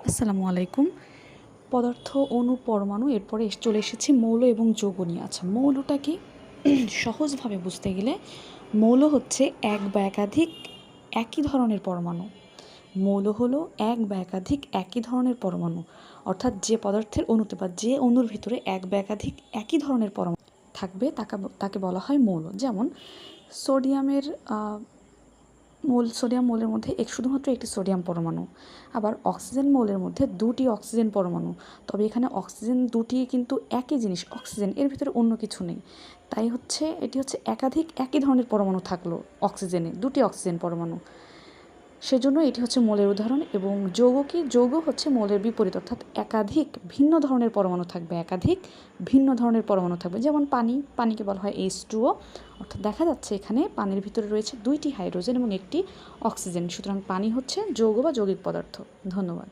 আসসালামু আলাইকুম। পদার্থ, অণু, পরমাণু, এরপরে চলে এসেছি মৌল এবং যৌগ নিয়ে। আচ্ছা, মৌলটা কি? সহজভাবে বুঝতে গেলে মৌল হচ্ছে এক বা একাধিক একই ধরনের পরমাণু। মৌল হলো এক বা একাধিক একই ধরনের পরমাণু, অর্থাৎ যে পদার্থের অণুতে বা যে অণুর ভিতরে এক বা একাধিক একই ধরনের পরমাণু থাকবে তাকে বলা হয় মৌল। যেমন সোডিয়ামের সোডিয়াম মৌলের মধ্যে শুধুমাত্র একটি সোডিয়াম পরমাণু। আবার অক্সিজেন মৌলের মধ্যে দুটি অক্সিজেন পরমাণু। তবে এখানে অক্সিজেন দুটি কিন্তু একই জিনিস, অক্সিজেন, এর ভিতরে অন্য কিছু নেই। তাই এটি হচ্ছে একাধিক একই ধরনের পরমাণু থাকলো অক্সিজেনে, দুটি অক্সিজেন পরমাণু, সেজন্য এটি হচ্ছে মৌলের উদাহরণ। এবং যৌগ কি? যৌগ হচ্ছে মৌলের বিপরীত, অর্থাৎ একাধিক ভিন্ন ধরনের পরমাণু থাকবে, একাধিক ভিন্ন ধরনের পরমাণু থাকবে। যেমন পানিকে বলা হয় H2O, অর্থাৎ দেখা যাচ্ছে এখানে পানির ভিতরে রয়েছে দুইটি হাইড্রোজেন এবং একটি অক্সিজেন। সুতরাং পানি হচ্ছে যৌগ বা যৌগিক পদার্থ। ধন্যবাদ।